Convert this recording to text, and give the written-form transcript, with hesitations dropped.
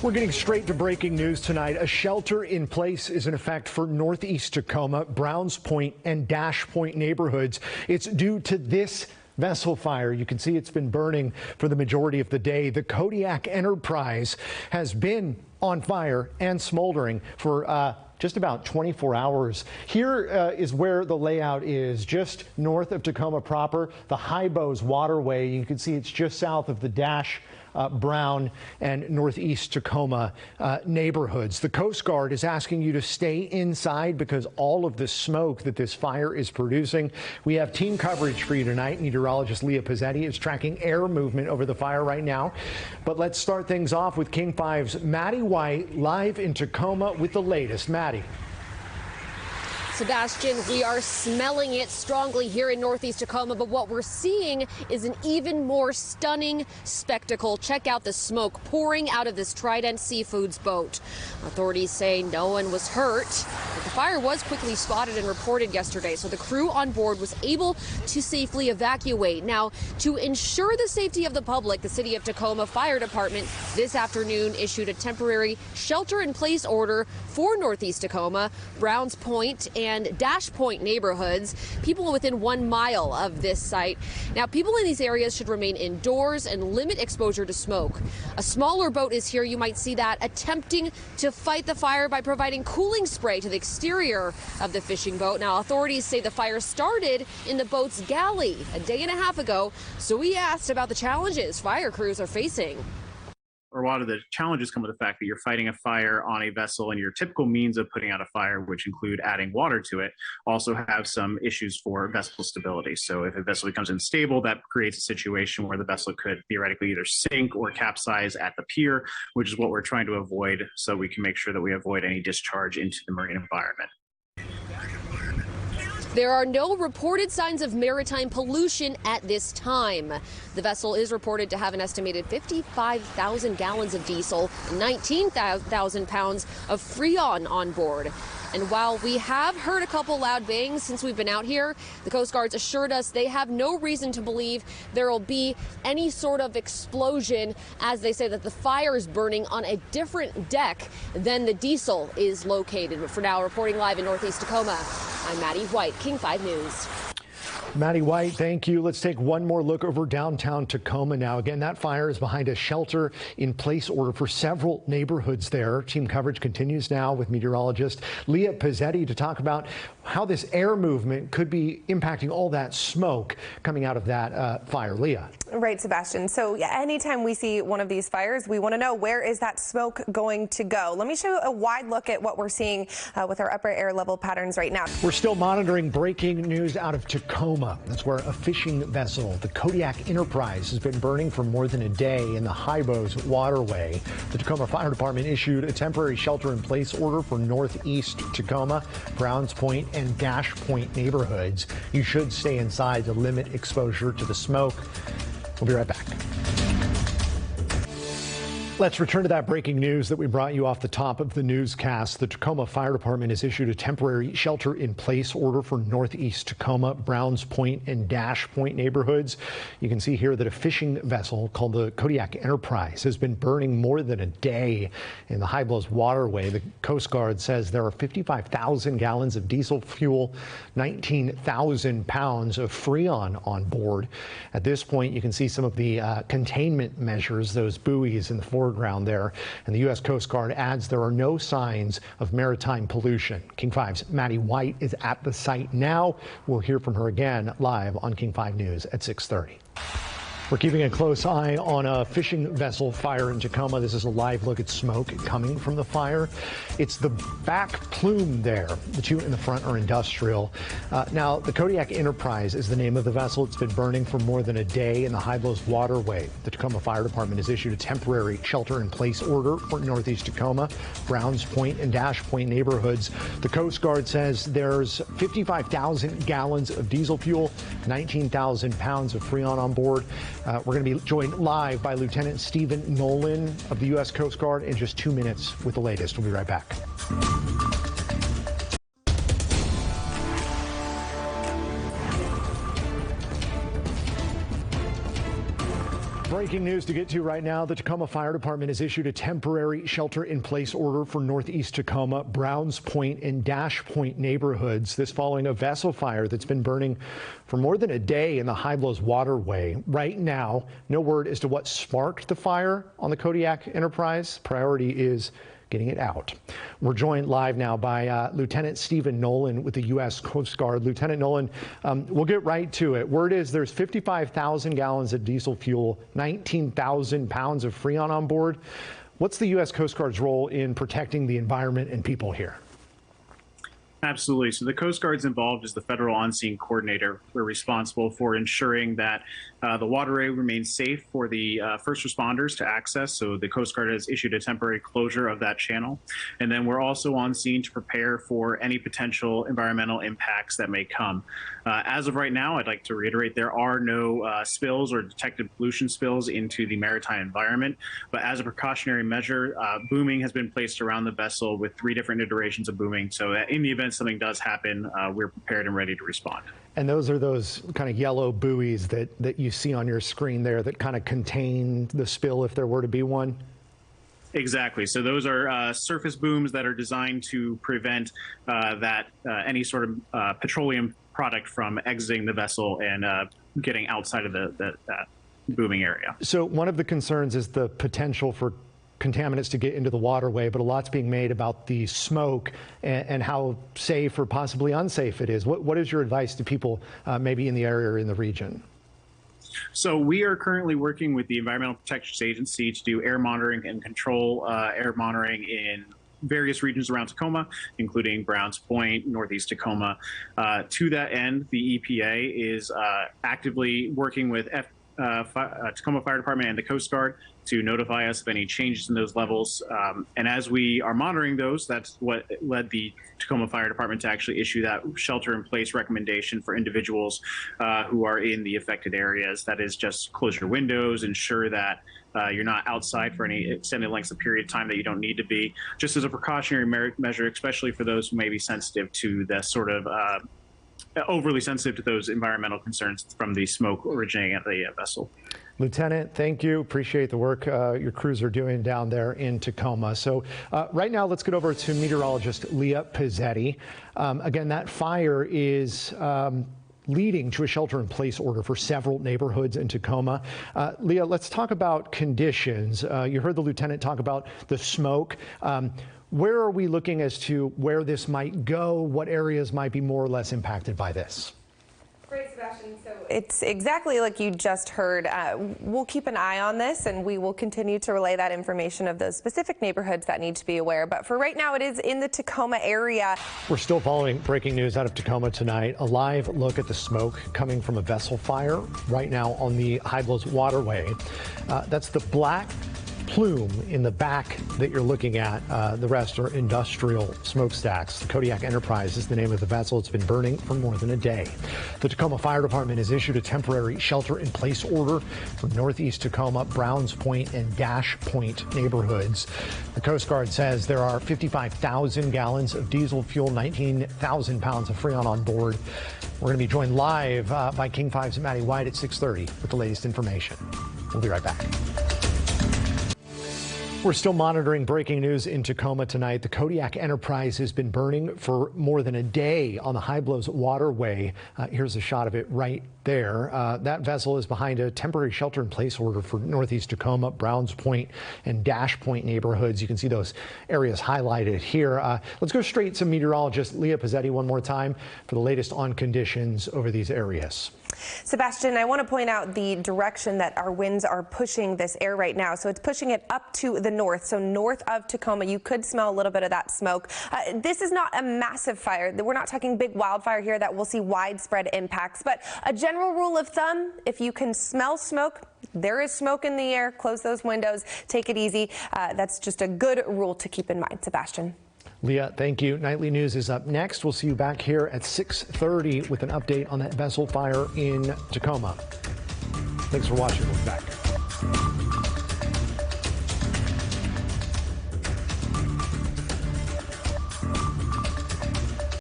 We're getting straight to breaking news tonight. A shelter in place is in effect for northeast Tacoma, Browns Point, and Dash Point neighborhoods. It's due to this vessel fire. You can see it's been burning for the majority of the day. The Kodiak Enterprise has been on fire and smoldering for just about 24 hours. Here is where the layout is, just north of Tacoma proper, the Hybos waterway. You can see it's just south of the Dash, Brown, and northeast Tacoma neighborhoods. The Coast Guard is asking you to stay inside because all of the smoke that this fire is producing. We have team coverage for you tonight. Meteorologist Leah Pizzetti is tracking air movement over the fire right now. But let's start things off with King 5's Maddie White live in Tacoma with the latest. Maddie. Sebastian, we are smelling it strongly here in northeast Tacoma, but what we're seeing is an even more stunning spectacle. Check out the smoke pouring out of this Trident Seafoods boat. Authorities say no one was hurt, but the fire was quickly spotted and reported yesterday, so the crew on board was able to safely evacuate. Now, to ensure the safety of the public, the City of Tacoma Fire Department this afternoon issued a temporary shelter-in-place order for northeast Tacoma, Browns Point, and Dash Point neighborhoods, people within 1 mile of this site. Now, people in these areas should remain indoors and limit exposure to smoke. A smaller boat is here. You might see that attempting to fight the fire by providing cooling spray to the exterior of the fishing boat. Now, authorities say the fire started in the boat's galley a day and a half ago. So we asked about the challenges fire crews are facing. A lot of the challenges come with the fact that you're fighting a fire on a vessel, and your typical means of putting out a fire, which include adding water to it, also have some issues for vessel stability. So if a vessel becomes unstable, that creates a situation where the vessel could theoretically either sink or capsize at the pier, which is what we're trying to avoid, so we can make sure that we avoid any discharge into the marine environment. There are no reported signs of maritime pollution at this time. The vessel is reported to have an estimated 55,000 gallons of diesel, 19,000 pounds of Freon on board. And while we have heard a couple loud bangs since we've been out here, the Coast Guard's assured us they have no reason to believe there will be any sort of explosion, as they say that the fire is burning on a different deck than the diesel is located. But for now, reporting live in northeast Tacoma, I'm Maddie White, King 5 News. Maddie White, thank you. Let's take one more look over downtown Tacoma now. Again, that fire is behind a shelter-in-place order for several neighborhoods there. Team coverage continues now with meteorologist Leah Pizzetti to talk about how this air movement could be impacting all that smoke coming out of that fire. Leah. Right, Sebastian. So yeah, anytime we see one of these fires, we want to know, where is that smoke going to go? Let me show you a wide look at what we're seeing with our upper air level patterns right now. We're still monitoring breaking news out of Tacoma. That's where a fishing vessel, the Kodiak Enterprise, has been burning for more than a day in the Hybos waterway. The Tacoma Fire Department issued a temporary shelter-in-place order for northeast Tacoma, Browns Point, and Dash Point neighborhoods. You should stay inside to limit exposure to the smoke. We'll be right back. Let's return to that breaking news that we brought you off the top of the newscast. The Tacoma Fire Department has issued a temporary shelter-in-place order for northeast Tacoma, Browns Point, and Dash Point neighborhoods. You can see here that a fishing vessel called the Kodiak Enterprise has been burning more than a day in the Hybos waterway. The Coast Guard says there are 55,000 gallons of diesel fuel, 19,000 pounds of Freon on board. At this point, you can see some of the containment measures, those buoys in the foreground there, and the U.S. Coast Guard adds there are no signs of maritime pollution. King 5's Maddie White is at the site now. We'll hear from her again live on King 5 News at 6:30. We're keeping a close eye on a fishing vessel fire in Tacoma. This is a live look at smoke coming from the fire. It's the back plume there. The two in the front are industrial. Now, the Kodiak Enterprise is the name of the vessel. It's been burning for more than a day in the Hybos waterway. The Tacoma Fire Department has issued a temporary shelter-in-place order for northeast Tacoma, Browns Point, and Dash Point neighborhoods. The Coast Guard says there's 55,000 gallons of diesel fuel, 19,000 pounds of Freon on board. We're going to be joined live by Lieutenant Stephen Nolan of the U.S. Coast Guard in just 2 minutes with the latest. We'll be right back. Breaking Breaking news to get to right now. The Tacoma Fire Department has issued a temporary shelter-in-place order for northeast Tacoma, Browns Point, and Dash Point neighborhoods. This following a vessel fire that's been burning for more than a day in the High Blows waterway. Right now, no word as to what sparked the fire on the Kodiak Enterprise. Priority is getting it out. We're joined live now by Lieutenant Stephen Nolan with the U.S. Coast Guard. Lieutenant Nolan, we'll get right to it. Word is there's 55,000 gallons of diesel fuel, 19,000 pounds of Freon on board. What's the U.S. Coast Guard's role in protecting the environment and people here? Absolutely. So the Coast Guard's involved as the federal on-scene coordinator. We're responsible for ensuring that the waterway remains safe for the first responders to access. So the Coast Guard has issued a temporary closure of that channel. And then we're also on scene to prepare for any potential environmental impacts that may come. As of right now, I'd like to reiterate there are no spills or detected pollution spills into the maritime environment. But as a precautionary measure, booming has been placed around the vessel with 3 different iterations of booming. So in the event something does happen, we're prepared and ready to respond. And those are those kind of yellow buoys that you see on your screen there that kind of contain the spill if there were to be one? Exactly. So those are surface booms that are designed to prevent any sort of petroleum product from exiting the vessel and getting outside of that booming area. So one of the concerns is the potential for contaminants to get into the waterway, but a lot's being made about the smoke and how safe or possibly unsafe it is. What is your advice to people maybe in the area or in the region? So we are currently working with the Environmental Protection Agency to do air monitoring and control air monitoring in various regions around Tacoma, including Browns Point, northeast Tacoma. To that end, the EPA is actively working with Tacoma Fire Department and the Coast Guard to notify us of any changes in those levels. And as we are monitoring those, that's what led the Tacoma Fire Department to actually issue that shelter-in-place recommendation for individuals who are in the affected areas. That is just close your windows, ensure that you're not outside for any extended lengths of period of time that you don't need to be, just as a precautionary measure, especially for those who may be sensitive to the sort of overly sensitive to those environmental concerns from the smoke originating at the vessel. Lieutenant, thank you. Appreciate the work your crews are doing down there in Tacoma. So right now, let's get over to meteorologist Leah Pizzetti. Again, that fire is leading to a shelter-in-place order for several neighborhoods in Tacoma. Leah, let's talk about conditions. You heard the lieutenant talk about the smoke. Where are we looking as to where this might go? What areas might be more or less impacted by this? Great, Sebastian. So it's exactly like you just heard. We'll keep an eye on this, and we will continue to relay that information of those specific neighborhoods that need to be aware. But for right now, it is in the Tacoma area. We're still following breaking news out of Tacoma tonight. A live look at the smoke coming from a vessel fire right now on the High Blows waterway. That's the black plume in the back that you're looking at. The rest are industrial smokestacks. The Kodiak Enterprise is the name of the vessel. It's been burning for more than a day. The Tacoma Fire Department has issued a temporary shelter-in-place order for northeast Tacoma, Browns Point, and Dash Point neighborhoods. The Coast Guard says there are 55,000 gallons of diesel fuel, 19,000 pounds of Freon on board. We're going to be joined live by King 5's Maddie White at 6:30 with the latest information. We'll be right back. We're still monitoring breaking news in Tacoma tonight. The Kodiak Enterprise has been burning for more than a day on the High Blows waterway. Here's a shot of it right there. That vessel is behind a temporary shelter-in-place order for northeast Tacoma, Browns Point, and Dash Point neighborhoods. You can see those areas highlighted here. Let's go straight to meteorologist Leah Pizzetti one more time for the latest on conditions over these areas. Sebastian, I want to point out the direction that our winds are pushing this air right now. So it's pushing it up to the north. So north of Tacoma, you could smell a little bit of that smoke. This is not a massive fire. We're not talking big wildfire here that will see widespread impacts. But a general rule of thumb, if you can smell smoke, there is smoke in the air, close those windows, take it easy. That's just a good rule to keep in mind, Sebastian. Leah, thank you. Nightly News is up next. We'll see you back here at 6:30 with an update on that vessel fire in Tacoma. Thanks for watching. We'll be back.